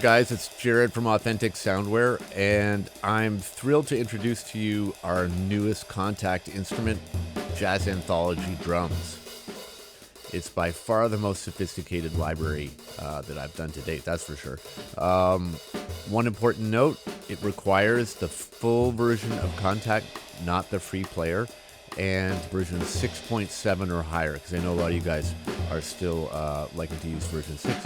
guys, it's Jared from Authentic Soundware, and I'm thrilled to introduce to you our newest contact instrument, Jazz Anthology drums. It's by far the most sophisticated library that I've done to date, that's for sure. One important note, it requires the full version of Contact, not the free player, and version 6.7 or higher, because I know a lot of you guys are still liking to use version 6.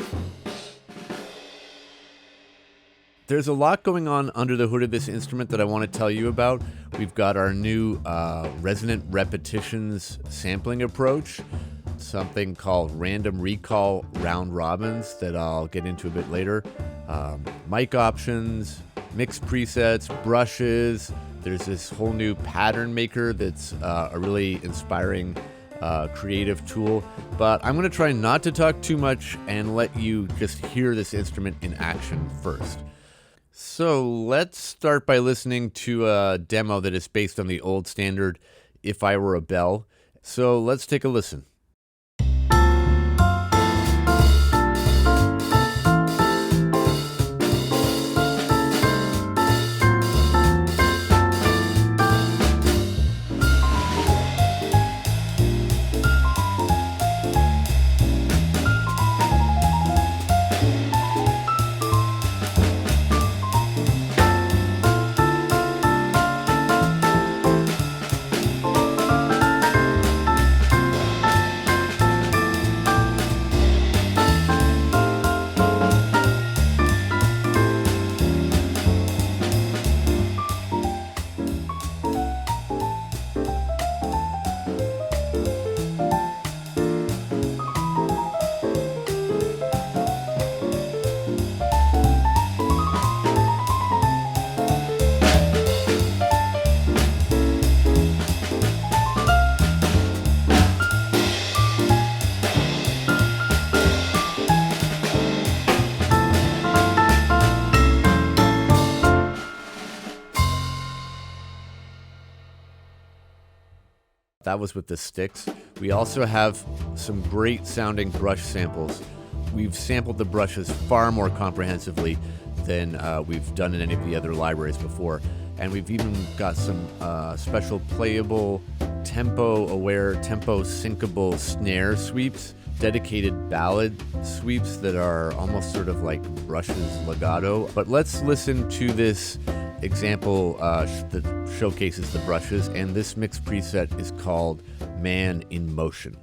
There's a lot going on under the hood of this instrument that I want to tell you about. We've got our new Resonant Repetitions sampling approach, something called random recall round robins that I'll get into a bit later, mic options, mix presets, brushes. There's this whole new pattern maker that's a really inspiring creative tool. But I'm going to try not to talk too much and let you just hear this instrument in action first. So let's start by listening to a demo that is based on the old standard, If I Were a Bell. So let's take a listen. That was with the sticks. We also have some great sounding brush samples. We've sampled the brushes far more comprehensively than we've done in any of the other libraries before. And we've even got some special playable, tempo-aware, tempo-syncable snare sweeps, dedicated ballad sweeps that are almost sort of like brushes legato. But let's listen to this example that showcases the brushes, and this mix preset is called Man in Motion.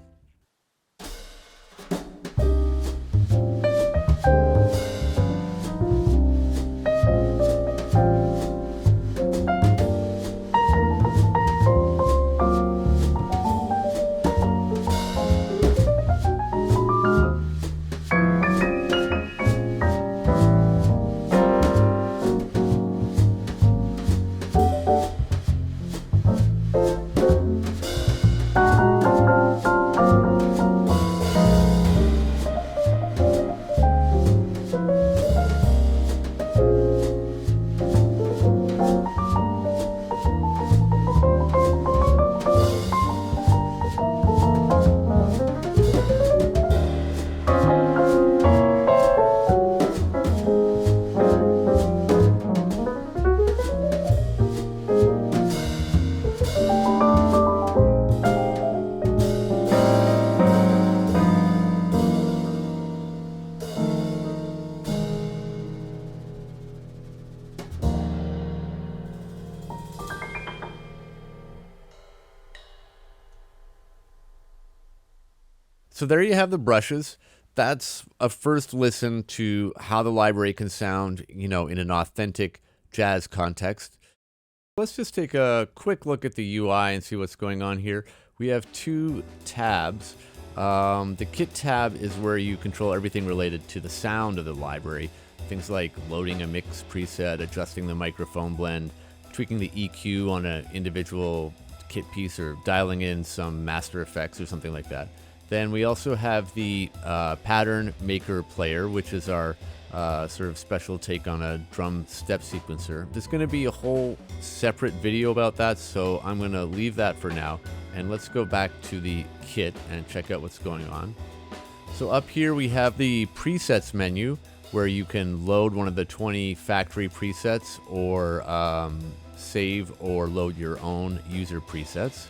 So there you have the brushes. That's a first listen to how the library can sound, in an authentic jazz context. Let's just take a quick look at the UI and see what's going on here. We have two tabs. The kit tab is where you control everything related to the sound of the library. Things like loading a mix preset, adjusting the microphone blend, tweaking the EQ on an individual kit piece, or dialing in some master effects or something like that. Then we also have the pattern maker player, which is our sort of special take on a drum step sequencer. There's going to be a whole separate video about that, so I'm going to leave that for now. And let's go back to the kit and check out what's going on. So up here we have the presets menu. where you can load one of the 20 factory presets or save or load your own user presets.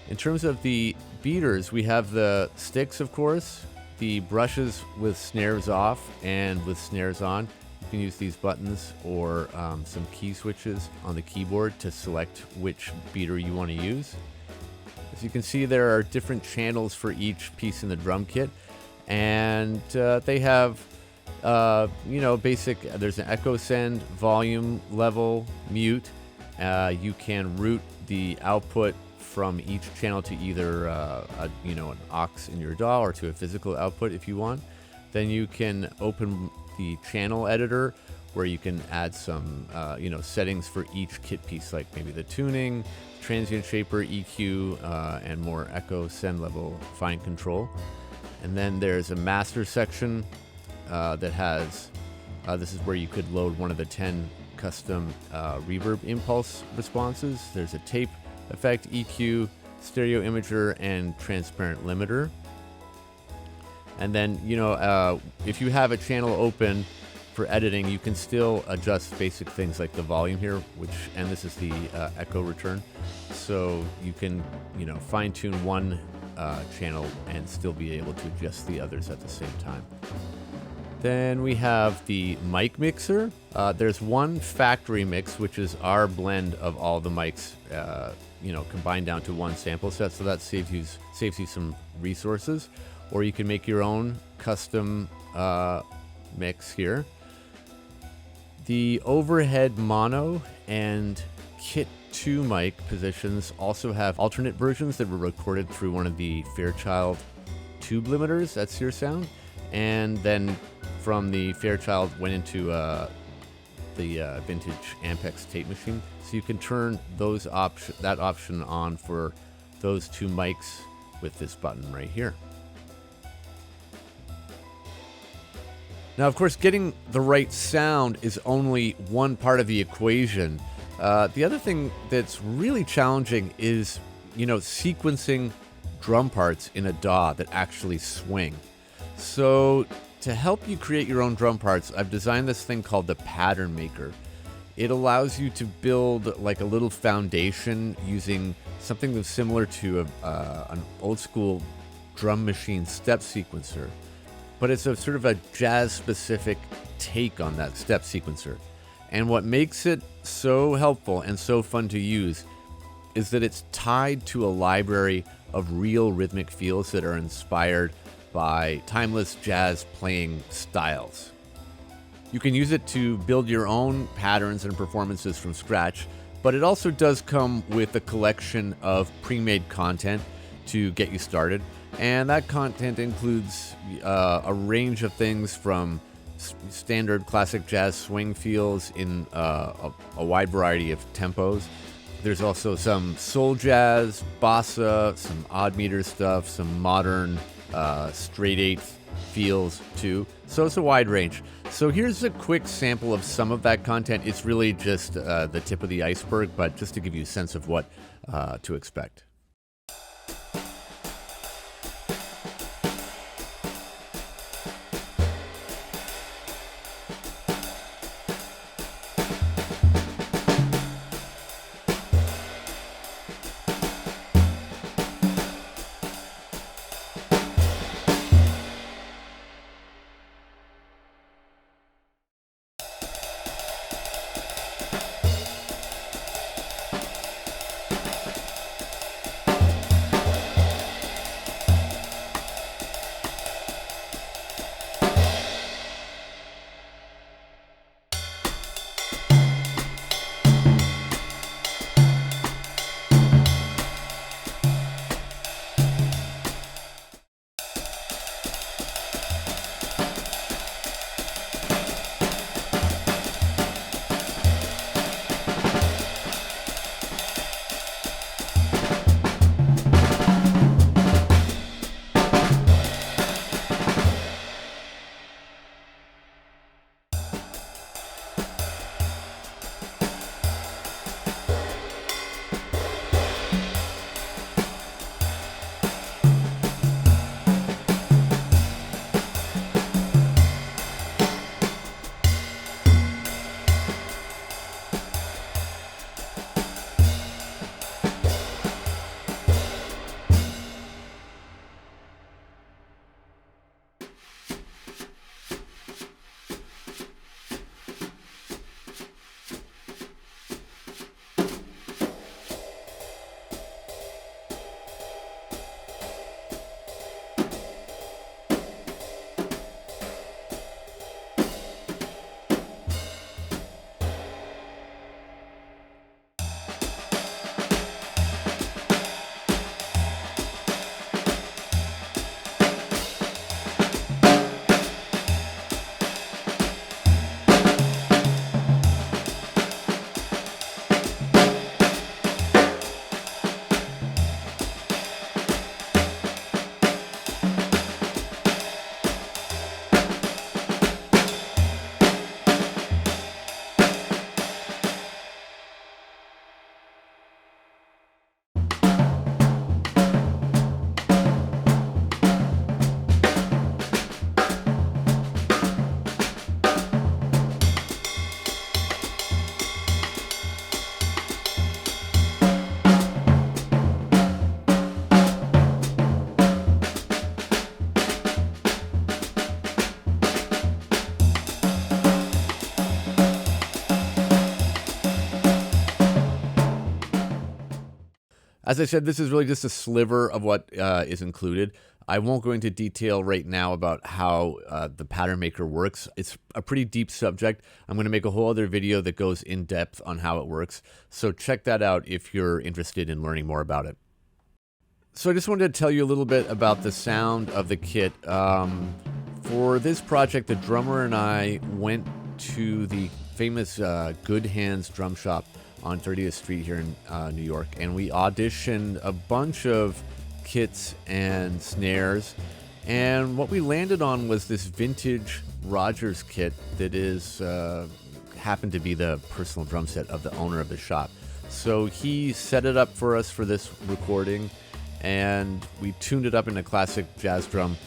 In terms of the beaters, we have the sticks, of course, the brushes with snares off and with snares on. You can use these buttons or some key switches on the keyboard to select which beater you want to use. As you can see, there are different channels for each piece in the drum kit, and they have basic, there's an echo send, volume, level, mute. You can route the output from each channel to either an aux in your DAW or to a physical output if you want. Then you can open the channel editor where you can add some settings for each kit piece, like maybe the tuning, transient shaper, EQ, and more echo send level fine control. And then there's a master section that has this is where you could load one of the 10 custom reverb impulse responses. There's a tape effect, EQ, stereo imager, and transparent limiter. And then, if you have a channel open for editing, you can still adjust basic things like the volume here, and this is the echo return. So you can, fine tune one channel and still be able to adjust the others at the same time. Then we have the mic mixer. There's one factory mix, which is our blend of all the mics, combined down to one sample set. So that saves you some resources. Or you can make your own custom mix here. The overhead mono and kit 2 mic positions also have alternate versions that were recorded through one of the Fairchild tube limiters at Sear Sound, and then from the Fairchild went into the vintage Ampex tape machine. So you can turn that option on for those 2 mics with this button right here. Now, of course, getting the right sound is only one part of the equation. The other thing that's really challenging is, sequencing drum parts in a DAW that actually swing. So to help you create your own drum parts, I've designed this thing called the Pattern Maker. It allows you to build like a little foundation using something that's similar to an old school drum machine step sequencer. But it's a sort of a jazz-specific take on that step sequencer. And what makes it so helpful and so fun to use is that it's tied to a library of real rhythmic feels that are inspired by timeless jazz playing styles. You can use it to build your own patterns and performances from scratch, but it also does come with a collection of pre-made content to get you started. And that content includes a range of things from standard classic jazz swing feels in a wide variety of tempos. There's also some soul jazz, bossa, some odd meter stuff, some modern straight eighth feels too. So it's a wide range. So here's a quick sample of some of that content. It's really just the tip of the iceberg, but just to give you a sense of what to expect. As I said, this is really just a sliver of what is included. I won't go into detail right now about how the pattern maker works. It's a pretty deep subject. I'm going to make a whole other video that goes in depth on how it works. So check that out if you're interested in learning more about it. So I just wanted to tell you a little bit about the sound of the kit. For this project, the drummer and I went to the famous Good Hands drum shop on 30th Street here in New York, and we auditioned a bunch of kits and snares, and what we landed on was this vintage Rogers kit that is happened to be the personal drum set of the owner of the shop. So he set it up for us for this recording, and we tuned it up in a classic jazz drum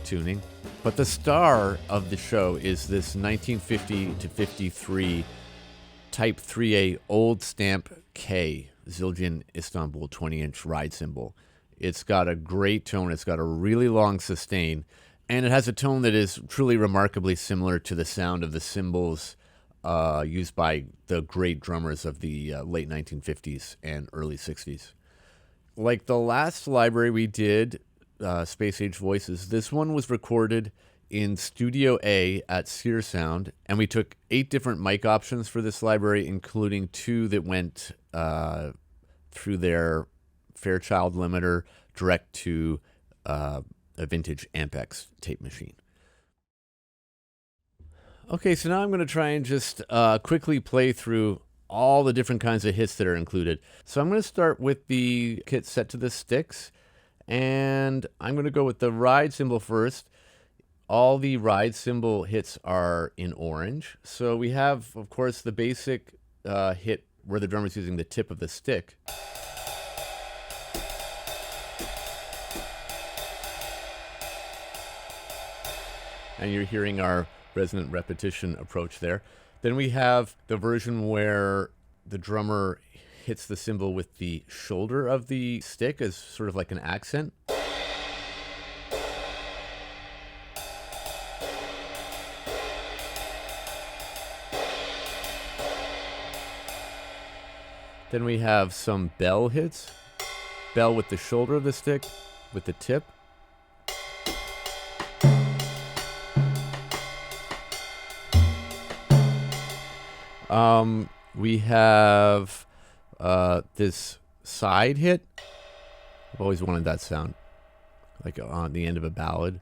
tuning. But the star of the show is this 1950 to 53 Type 3A old stamp K Zildjian Istanbul 20-inch ride cymbal. It's got a great tone, it's got a really long sustain, and it has a tone that is truly remarkably similar to the sound of the cymbals used by the great drummers of the late 1950s and early 60s. Like the last library we did, Space Age Voices, this one was recorded in Studio A at Sear Sound, and we took 8 different mic options for this library, including 2 that went through their Fairchild limiter direct to a vintage Ampex tape machine. Okay, so now I'm going to try and just quickly play through all the different kinds of hits that are included. So I'm going to start with the kit set to the sticks, and I'm going to go with the ride cymbal first. All the ride cymbal hits are in orange. So we have, of course, the basic hit where the drummer's using the tip of the stick. And you're hearing our resonant repetition approach there. Then we have the version where the drummer hits the cymbal with the shoulder of the stick as sort of like an accent. Then we have some bell hits. Bell with the shoulder of the stick, with the tip. We have this side hit. I've always wanted that sound, like on the end of a ballad.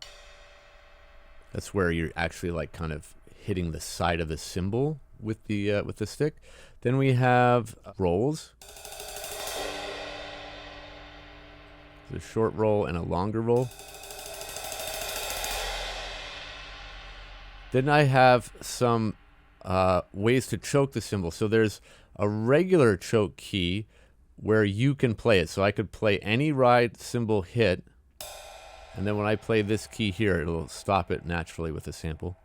That's where you're actually like kind of hitting the side of the cymbal with the stick. Then we have rolls. There's a short roll and a longer roll. Then I have some ways to choke the cymbal. So there's a regular choke key where you can play it. So I could play any ride cymbal hit, and then when I play this key here, it'll stop it naturally with a sample.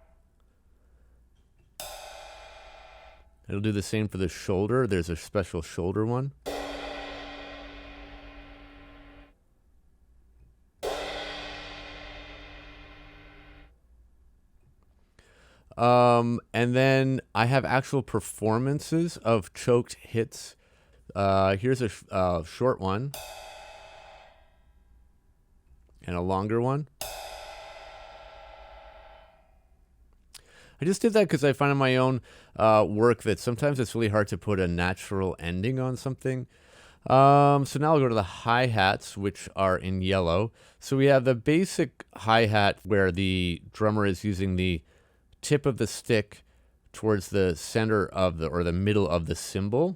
It'll do the same for the shoulder. There's a special shoulder one. And then I have actual performances of choked hits. Here's a short one and a longer one. I just did that because I find in my own work that sometimes it's really hard to put a natural ending on something. So now I'll go to the hi-hats, which are in yellow. So we have the basic hi-hat where the drummer is using the tip of the stick towards the center of or the middle of the cymbal.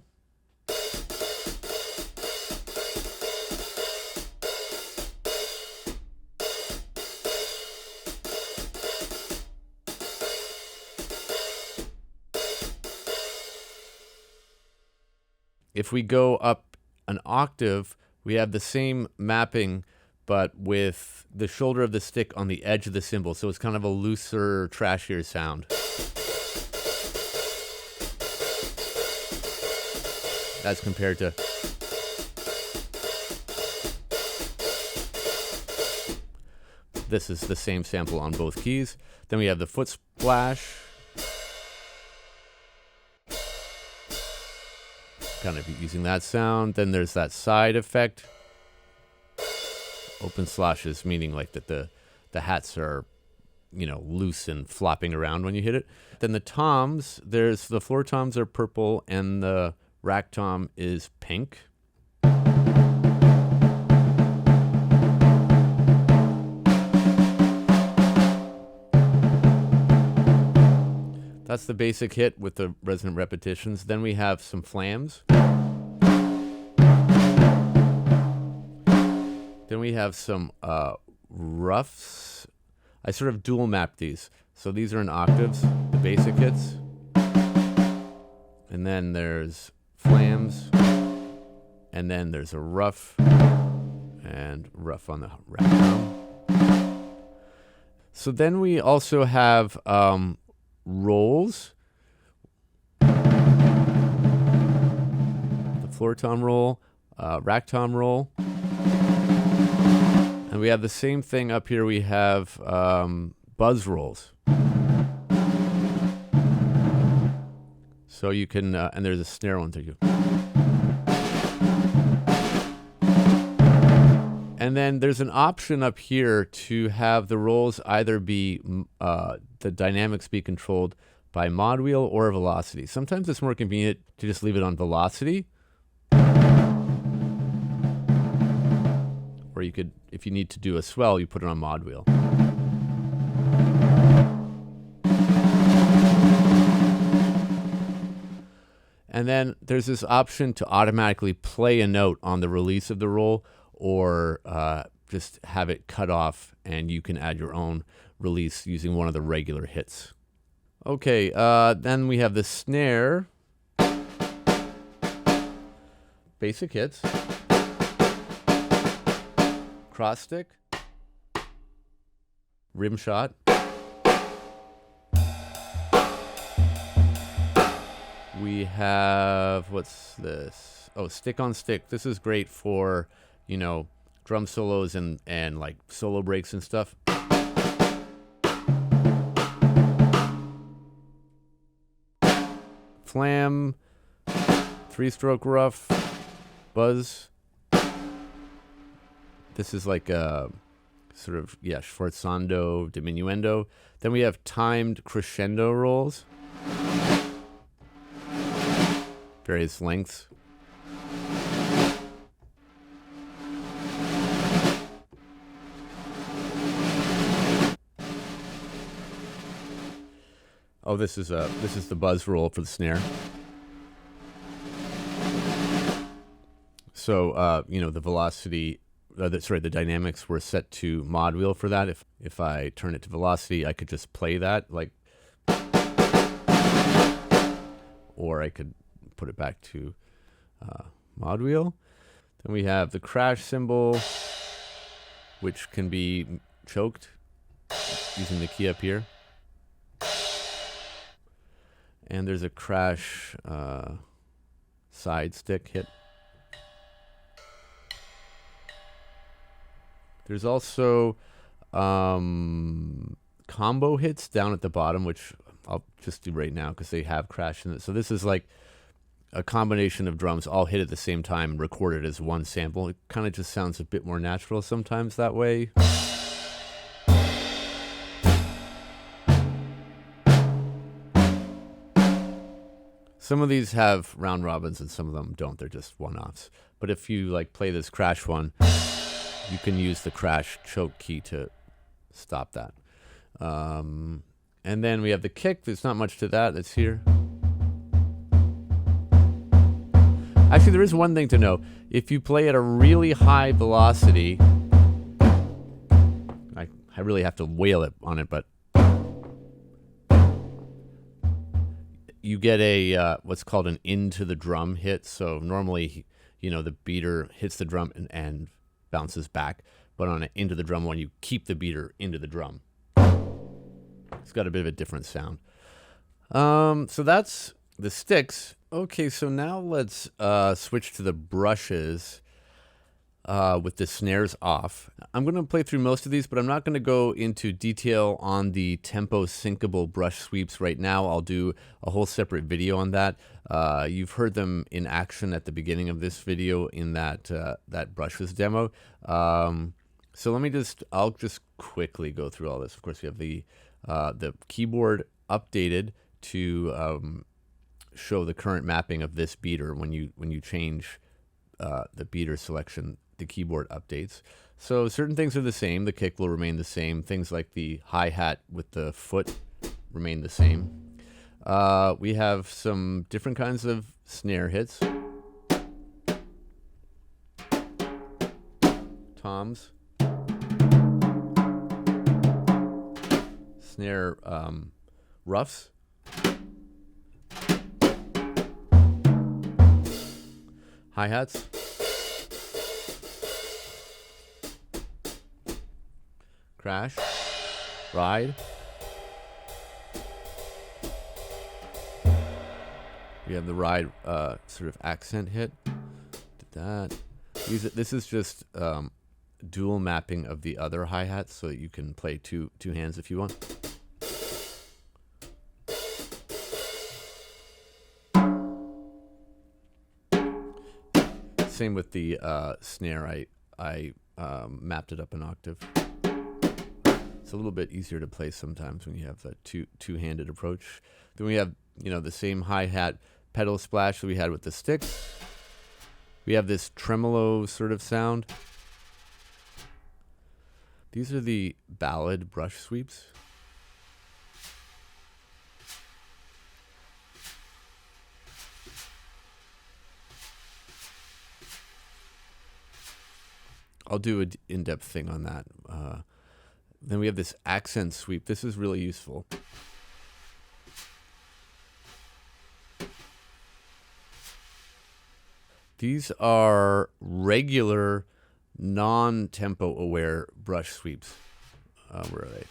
If we go up an octave, we have the same mapping, but with the shoulder of the stick on the edge of the cymbal. So it's kind of a looser, trashier sound. As compared to this is the same sample on both keys. Then we have the foot splash. kind of using that sound. Then there's that side effect. Open sloshes, meaning like that the hats are, you know, loose and flopping around when you hit it. Then the toms, there's the floor toms are purple and the rack tom is pink. That's the basic hit with the resonant repetitions. Then we have some flams. Then we have some roughs. I sort of dual map these. So these are in octaves, the basic hits. And then there's flams. And then there's a rough and rough on the rack tom. So then we also have rolls. The floor tom roll, rack tom roll. And we have the same thing up here. We have buzz rolls. So you can, and there's a snare one too. And then there's an option up here to have the rolls either be, the dynamics be controlled by mod wheel or velocity. Sometimes it's more convenient to just leave it on velocity. Or you could, if you need to do a swell, you put it on mod wheel. And then there's this option to automatically play a note on the release of the roll, or just have it cut off and you can add your own release using one of the regular hits. Okay, then we have the snare. Basic hits. Cross stick. Rim shot. We have, what's this? Oh, stick on stick. This is great for, you know, drum solos and like solo breaks and stuff. Flam, 3-stroke rough, buzz. This is like a sort of, yeah, sforzando, diminuendo. Then we have timed crescendo rolls. Various lengths. Oh, this is the buzz roll for the snare. So you know, the velocity, the dynamics were set to mod wheel for that. If I turn it to velocity, I could just play that, like, or I could put it back to mod wheel. Then we have the crash cymbal, which can be choked using the key up here. And there's a crash side stick hit. There's also combo hits down at the bottom, which I'll just do right now because they have crash in it. So this is like a combination of drums all hit at the same time and recorded as one sample. It kind of just sounds a bit more natural sometimes that way. Some of these have round robins and some of them don't. They're just one-offs. But if you like play this crash one, you can use the crash choke key to stop that. And then we have the kick. There's not much to that. It's here. Actually, there is one thing to know. If you play at a really high velocity, I really have to wail it on it, but you get a what's called an into the drum hit. So normally, you know, the beater hits the drum and bounces back, but on an into the drum one, you keep the beater into the drum. It's got a bit of a different sound. So that's the sticks. Okay, so now let's switch to the brushes. with the snares off. I'm going to play through most of these, but I'm not going to go into detail on the tempo syncable brush sweeps right now. I'll do a whole separate video on that. You've heard them in action at the beginning of this video in that that brushes demo. So I'll just quickly go through all this. Of course, we have the keyboard updated to show the current mapping of this beater. When you change the beater selection, the keyboard updates. So certain things are the same. The kick will remain the same. Things like the hi-hat with the foot remain the same. We have some different kinds of snare hits. Toms. Snare roughs. Hi-hats. Crash. Ride. We have the ride sort of accent hit. Did that. This is just dual mapping of the other hi-hats so that you can play two hands if you want. Same with the snare. I mapped it up an octave. It's a little bit easier to play sometimes when you have a two-handed approach. Then we have, the same hi-hat pedal splash that we had with the sticks. We have this tremolo sort of sound. These are the ballad brush sweeps. I'll do an in-depth thing on that. Then we have this accent sweep. This is really useful. These are regular, non-tempo aware brush sweeps. Where are they?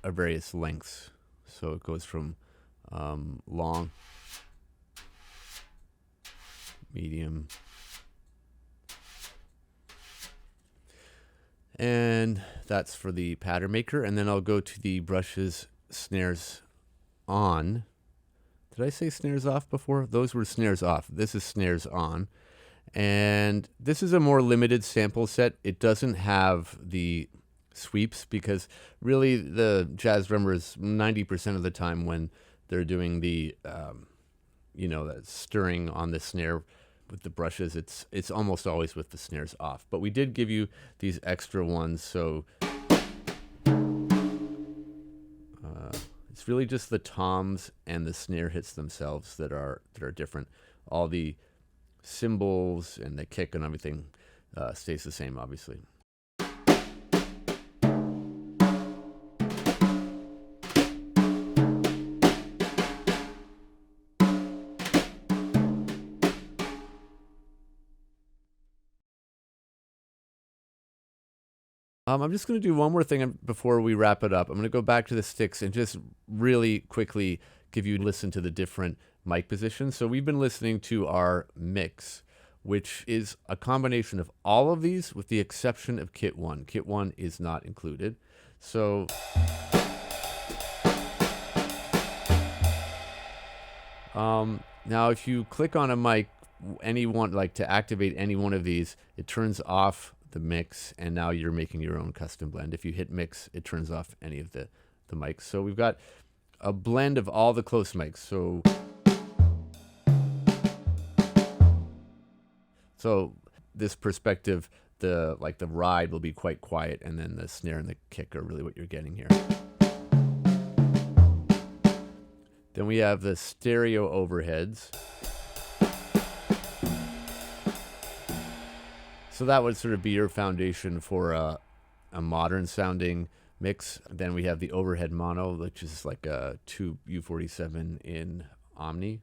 Are various lengths. So it goes from long, medium, and that's for the pattern maker. And then I'll go to the brushes snares on. Did I say snares off before? Those were snares off. This is snares on. And this is a more limited sample set. It doesn't have the sweeps because really the jazz drummers 90% of the time when they're doing the that stirring on the snare with the brushes, it's almost always with the snares off. But we did give you these extra ones, so it's really just the toms and the snare hits themselves that are different. All the cymbals and the kick and everything stays the same, obviously. I'm just going to do one more thing before we wrap it up. I'm going to go back to the sticks and just really quickly give you a listen to the different mic positions. So we've been listening to our mix, which is a combination of all of these with the exception of Kit 1. Kit 1 is not included. So now if you click on a mic, to activate any one of these, it turns off the mix, and now you're making your own custom blend. If you hit mix, it turns off any of the mics. So we've got a blend of all the close mics. So this perspective, the ride will be quite quiet, and then the snare and the kick are really what you're getting here. Then we have the stereo overheads. So that would sort of be your foundation for a modern sounding mix. Then we have the overhead mono, which is like a tube U47 in Omni.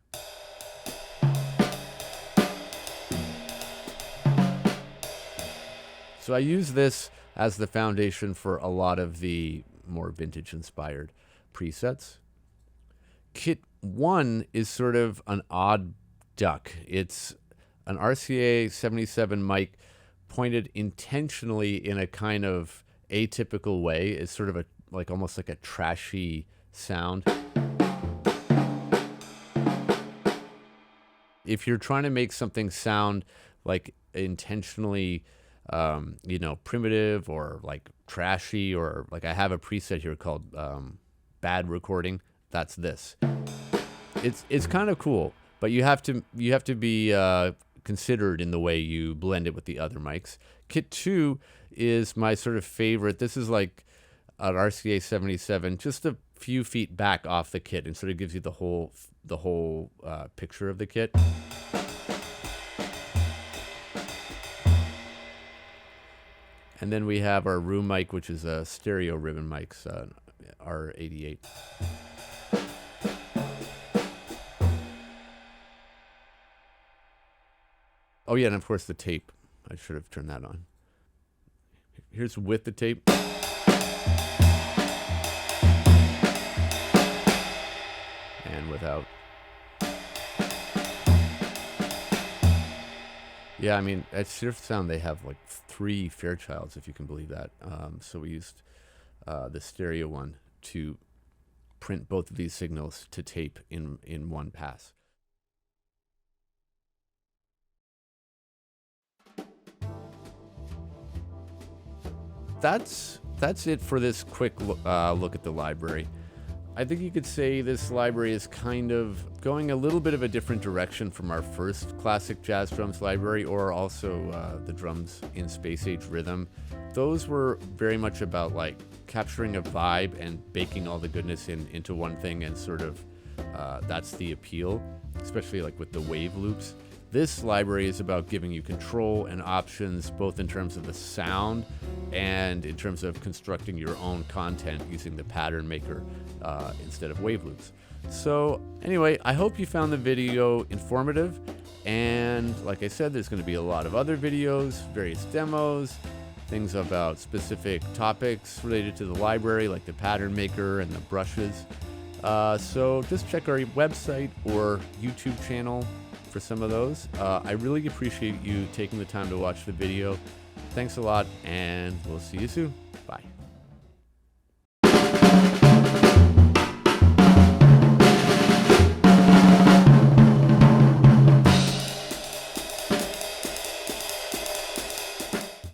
So I use this as the foundation for a lot of the more vintage inspired presets. Kit 1 is sort of an odd duck. It's an RCA 77 mic pointed intentionally in a kind of atypical way. It's sort of a almost like a trashy sound. If you're trying to make something sound like intentionally primitive or like trashy, or like I have a preset here called bad recording, that's this. It's kind of cool, but you have to be considered in the way you blend it with the other mics. Kit 2 is my sort of favorite. This is like an RCA 77, just a few feet back off the kit, and sort of gives you the whole picture of the kit. And then we have our room mic, which is a stereo ribbon mics, R88. Oh yeah, and of course the tape. I should have turned that on. Here's with the tape. And without. Yeah, I mean, at Sear Sound, they have like 3 Fairchilds, if you can believe that. So we used the stereo one to print both of these signals to tape in one pass. That's it for this quick look at the library. I think you could say this library is kind of going a little bit of a different direction from our first classic jazz drums library, or also the drums in Space Age Rhythm. Those were very much about like capturing a vibe and baking all the goodness into one thing, and sort of that's the appeal, especially like with the wave loops. This library is about giving you control and options, both in terms of the sound and in terms of constructing your own content using the pattern maker instead of wave loops. So anyway, I hope you found the video informative. And like I said, there's going to be a lot of other videos, various demos, things about specific topics related to the library, like the pattern maker and the brushes. So just check our website or YouTube channel for some of those. I really appreciate you taking the time to watch the video. Thanks a lot, and we'll see you soon. Bye.